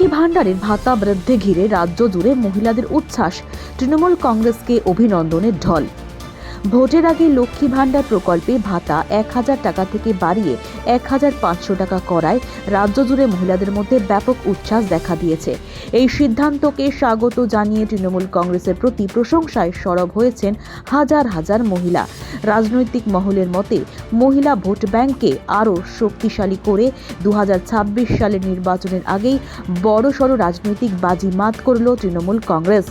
লক্ষ্মী ভাণ্ডারের ভাতা বৃদ্ধি ঘিরে রাজ্য জুড়ে মহিলাদের উচ্ছ্বাস, তৃণমূল কংগ্রেসকে অভিনন্দনের ঢল। ভোটের আগে লক্ষ্মী ভাণ্ডার প্রকল্পে ভাতা ১,০০০ টাকা থেকে বাড়িয়ে ১,৫০০ টাকা করায় রাজ্য জুড়ে মহিলাদের মধ্যে ব্যাপক উচ্ছ্বাস দেখা দিয়েছে। এই সিদ্ধান্তকে স্বাগত জানিয়ে তৃণমূল কংগ্রেসের প্রতি প্রশংসায় সরব হয়েছেন হাজার হাজার মহিলা। রাজনৈতিক মহলের মতে মহিলা ভোট ব্যাংককে আরও শক্তিশালী করে ২০২৬ সালের নির্বাচনের আগেই বড়সড় রাজনৈতিক বাজিমাত করল তৃণমূল কংগ্রেস।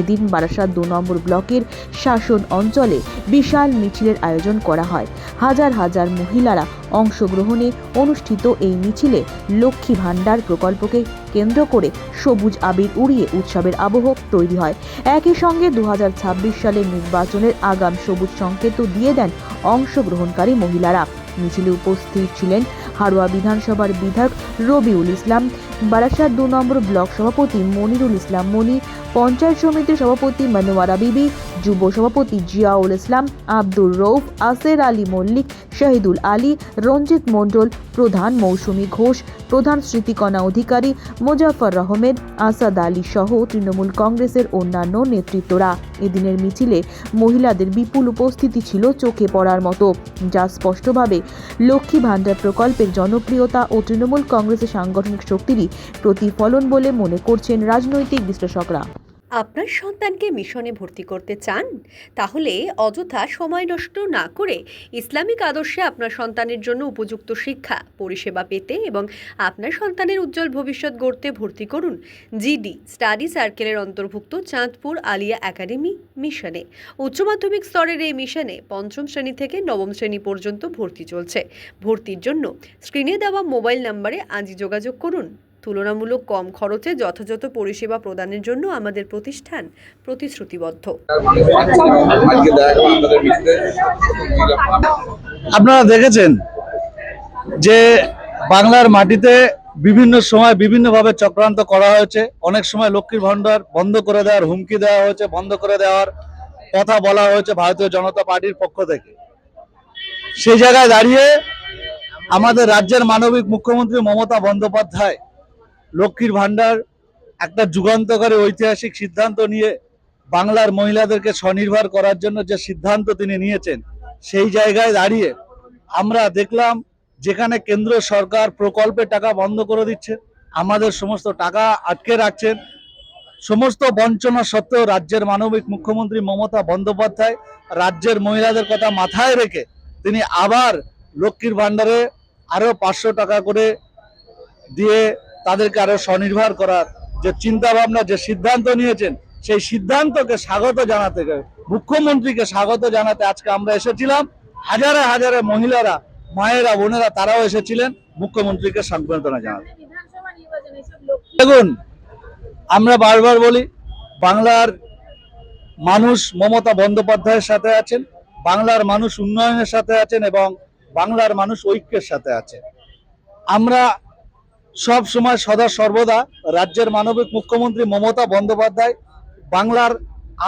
এদিন বারাসাত ২ নম্বর ব্লকের শাসন অঞ্চলে বিশাল মিছিলের আয়োজন করা হয়। হাজার হাজার মহিলারা অংশগ্রহণে অনুষ্ঠিত এই মিছিলে লক্ষ্মী ভাণ্ডার প্রকল্পকে কেন্দ্র করে সবুজ আবির উড়িয়ে উৎসবের আবহ তৈরি হয়। একই সঙ্গে ২০২৬ সালের নির্বাচনের আগাম সবুজ সংকেতও দিয়ে দেন অংশগ্রহণকারী মহিলারা। মিছিলে উপস্থিত ছিলেন হাড়োয়া বিধানসভার বিধায়ক রবিউল ইসলাম, বারাসাত ২ নম্বর ব্লক সভাপতি মনিরুল ইসলাম মনি, পঞ্চায়েত সমিতির সভাপতি মনোয়ারা বিবি, যুব সভাপতি জিয়াউল ইসলাম, আব্দুর রৌফ, আসের আলী মল্লিক, শহীদুল আলী, রঞ্জিত মণ্ডল, প্রধান মৌসুমী ঘোষ, প্রধান স্মৃতিকণা অধিকারী, মোজাফর আহমেদ, আসাদ আলী সহ তৃণমূল কংগ্রেসের অন্যান্য নেতৃত্বরা। এদিনের মিছিলে মহিলাদের বিপুল উপস্থিতি ছিল চোখে পড়ার মতো, যা স্পষ্টভাবে লক্ষ্মী ভাণ্ডার প্রকল্পের জনপ্রিয়তা ও তৃণমূল কংগ্রেসের সাংগঠনিক শক্তিরই প্রতিফলন বলে মনে করছেন রাজনৈতিক বিশ্লেষকরা। আপনার সন্তানকে মিশনে ভর্তি করতে চান? তাহলে অযথা সময় নষ্ট না করে ইসলামিক আদর্শে আপনার সন্তানের জন্য উপযুক্ত শিক্ষা পরিষেবা পেতে এবং আপনার সন্তানের উজ্জ্বল ভবিষ্যৎ গড়তে ভর্তি করুন জিডি স্টাডি সার্কেলের অন্তর্ভুক্ত চাঁদপুর আলিয়া একাডেমি মিশনে। উচ্চ মাধ্যমিক স্তরের এই মিশনে ৫ম শ্রেণী থেকে ৯ম শ্রেণী পর্যন্ত ভর্তি চলছে। ভর্তির জন্য স্ক্রিনে দেওয়া মোবাইল নম্বরে আজই যোগাযোগ করুন। তুলনামূলক কম খরচে যথাযথ পরিষেবা প্রদানের জন্য আমাদের প্রতিষ্ঠান প্রতিশ্রুতিবদ্ধ। আপনারা দেখেছেন যে বাংলার মাটিতে বিভিন্ন সময় বিভিন্নভাবে চক্রান্ত করা হয়েছে। অনেক সময় লক্ষ্মীর ভাণ্ডার বন্ধ করে দেওয়ার হুমকি দেওয়া হয়েছে, বন্ধ করে দেওয়ার কথা বলা হয়েছে ভারতীয় জনতা পার্টির পক্ষ থেকে। সেই জায়গায় দাঁড়িয়ে আমাদের রাজ্যের মানবিক মুখ্যমন্ত্রী মমতা বন্দ্যোপাধ্যায় লক্ষ্মীর ভাণ্ডার একটা যুগান্তকারী ঐতিহাসিক সিদ্ধান্ত নিয়ে বাংলার মহিলাদেরকে স্বনির্ভর করার জন্য যে সিদ্ধান্ত তিনি নিয়েছেন, সেই জায়গায় দাঁড়িয়ে আমরা দেখলাম যেখানে কেন্দ্র সরকার প্রকল্পের টাকা বন্ধ করে দিচ্ছে, আমাদের সমস্ত টাকা আটকে রাখছেন, সমস্ত বঞ্চনা সত্ত্বেও রাজ্যের মানবিক মুখ্যমন্ত্রী মমতা বন্দ্যোপাধ্যায় রাজ্যের মহিলাদের কথা মাথায় রেখে তিনি আবার লক্ষ্মীর ভাণ্ডারে আরো ৫০০ টাকা করে দিয়ে তাদেরকে আরো স্বনির্ভর করার যে চিন্তা ভাবনা, যে সিদ্ধান্ত নিয়েছেন, সেই সিদ্ধান্তকে স্বাগত জানাতে, মুখ্যমন্ত্রীকে স্বাগত জানাতে আজকে আমরা এসেছিলাম। হাজারে হাজারে মহিলারা, মায়েরা, বোনেরা তারাও এসেছিলেন মুখ্যমন্ত্রীকে সান্ত্বনা জানাতে। দেখুন, আমরা বারবার বলি, বাংলার মানুষ মমতা বন্দ্যোপাধ্যায়ের সাথে আছেন, বাংলার মানুষ উন্নয়নের সাথে আছেন এবং বাংলার মানুষ ঐক্যের সাথে আছে। আমরা সব সময় সদা সর্বদা রাজ্যের মানবিক মুখ্যমন্ত্রী মমতা বন্দ্যোপাধ্যায় বাংলার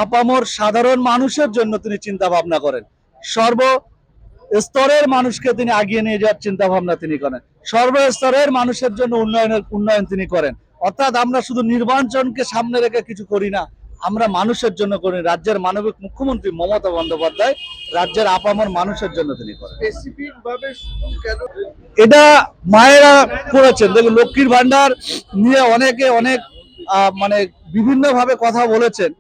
আপামর সাধারণ মানুষের জন্য তিনি চিন্তা ভাবনা করেন, সর্বস্তরের মানুষকে তিনি আগিয়ে নিয়ে যাওয়ার চিন্তা ভাবনা তিনি করেন, সর্বস্তরের মানুষের জন্য উন্নয়ন তিনি করেন। অর্থাৎ আমরা শুধু নির্বাচনকে সামনে রেখে কিছু করি না, আমরা মানুষের জন্য করি। রাজ্যের মানবিক মুখ্যমন্ত্রী মমতা বন্দ্যোপাধ্যায় রাজ্যের আপামর মানুষের জন্য তিনি করেন। এটা মায়েরা করেছেন। দেখুন, লক্ষ্মীর ভাণ্ডার নিয়ে অনেকে অনেক মানে বিভিন্ন ভাবে কথা বলেছেন,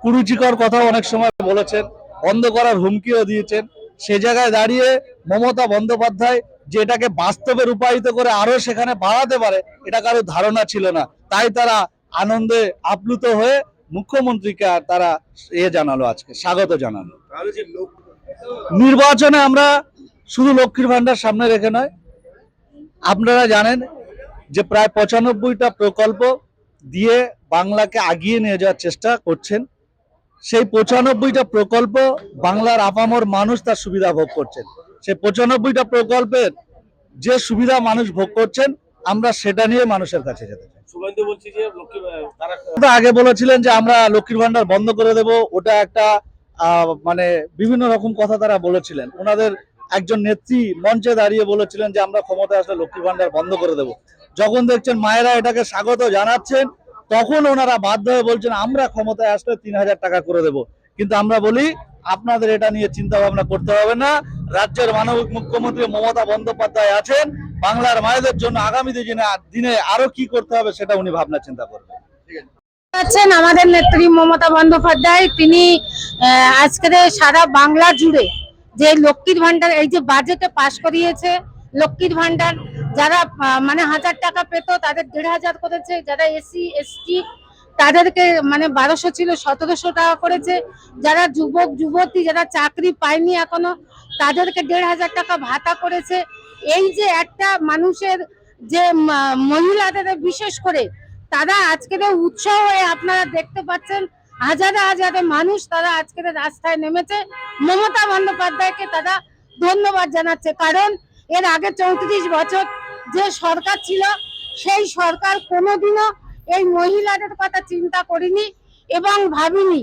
কুরুচিকর কথা অনেক সময় বলেছেন, বন্ধ করার হুমকিও দিয়েছেন। সে জায়গায় দাঁড়িয়ে মমতা বন্দ্যোপাধ্যায় যে এটাকে বাস্তবে রূপায়িত করে আরো সেখানে বাড়াতে পারে, এটা কারো ধারণা ছিল না। তাই তারা আনন্দে আপ্লুত হয়ে মুখ্যমন্ত্রীকে তারা জানালো, আজকে স্বাগত জানালো। নির্বাচনে আমরা শুধু লক্ষ্মীর ভাণ্ডার সামনে রেখে নয়, আপনারা জানেন যে প্রায় ৯৫টা প্রকল্প দিয়ে বাংলাকে আগিয়ে নিয়ে যাওয়ার চেষ্টা করছেন। সেই ৯৫টা প্রকল্প বাংলার আপামর মানুষ তার সুবিধা ভোগ করছেন। সেই ৯৫টা প্রকল্পের যে সুবিধা মানুষ ভোগ করছেন, আমরা সেটা নিয়ে মানুষের কাছে যেতে চাই। আগে বলেছিলেন যে আমরা লক্ষ্মীর ভাণ্ডার বন্ধ করে দেব, ওটা একটা মানে বিভিন্ন রকম কথা তারা বলেছিলেন। ওনাদের একজন নেত্রী মঞ্চে দাঁড়িয়ে বলেছিলেন যে আমরা ক্ষমতায় আসলে লক্ষ্মীর ভাণ্ডার বন্ধ করে দেব। যখন দেখছেন মায়েরা এটাকে স্বাগত জানাচ্ছেন, তখন ওনারা বাধ্য হয়ে বলছেন আমরা ক্ষমতায় আসলে 3,000 টাকা করে দেব। কিন্তু আমরা বলি আপনাদের এটা নিয়ে চিন্তা ভাবনা করতে হবে না। রাজ্যের মানবিক মুখ্যমন্ত্রী মমতা বন্দ্যোপাধ্যায় আছেন, বাংলার মায়েদের জন্য আগামী দিনে আরো কি করতে হবে সেটা উনি ভাবনা চিন্তা করবেন। আছেন আমাদের নেত্রী মমতা বন্দ্যোপাধ্যায়, তিনি আজকে সারা বাংলা জুড়ে যে লক্ষ্মীর ভান্ডার, এই যে বাজেটে পাশ করিয়েছে লক্ষ্মীর ভান্ডার, যারা মানে 1,000 টাকা পেত তাদের 1,500 করেছে, যারা এসসি এসটি তাদেরকে মানে 1200 ছিল 1700 টাকা করেছে, যারা যুবক যুবতী যারা চাকরি পায়নি এখনো তাদেরকে 1,500 টাকা ভাতা করেছে। এই যে একটা মানুষের যে মহিলাদের বিশেষ করে তারা আজকের উৎসাহ হয়ে আপনারা দেখতে পাচ্ছেন হাজারে হাজারে মানুষ তারা আজকের রাস্তায় নেমেছে, মমতা বন্দ্যোপাধ্যায়কে তারা ধন্যবাদ জানাচ্ছে। কারণ এর আগে 34 বছর যে সরকার ছিল সেই সরকার কোনোদিনও এই মহিলাদের কথা চিন্তা করেনি এবং ভাবিনি।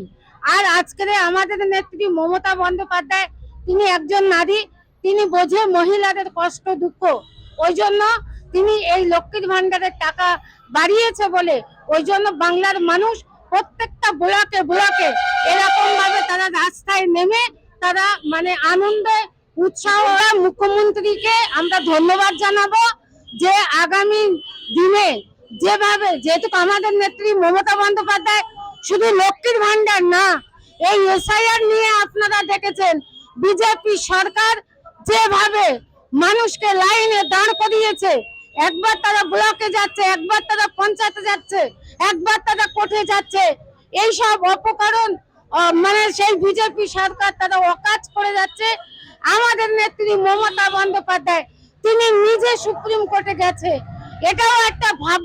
আর আজকের আমাদের নেত্রী মমতা বন্দ্যোপাধ্যায় তিনি একজন নারী, তিনি বোঝে মহিলাদের কষ্ট দুঃখ, ওই জন্য তিনি এই লক্ষ্মীর ভান্ডারের টাকা বাড়িয়েছে বলে ওই জন্য বাংলার মানুষ প্রত্যেকটা ব্লকে ব্লকে এরকম ভাবে তারা রাস্তায় নেমে তারা মানে আনন্দে উৎসাহ। মুখ্যমন্ত্রীকে আমরা ধন্যবাদ জানাবো যে আগামী দিনে যেভাবে, যেহেতু আমাদের নেত্রী মমতা বন্দ্যোপাধ্যায় শুধু লক্ষ্মীর ভান্ডার না, এই এসআইআর নিয়ে আপনারা দেখেছেন বিজেপি সরকার যেভাবে মানুষকে লাইনে দাঁড় করিয়েছে, একবার তারা ব্লকে যাচ্ছে, একবার তারা পঞ্চায়েতে যাচ্ছে, একবার তারা কোর্টে যাচ্ছে, এইসব অপকরণ মানে সেই বিজেপি সরকার তারা অকাজ করে যাচ্ছে। আমাদের নেত্রী মমতা বন্দ্যোপাধ্যায় তিনি নিজে সুপ্রিম কোর্টে গেছে, এটাও একটা ভাব।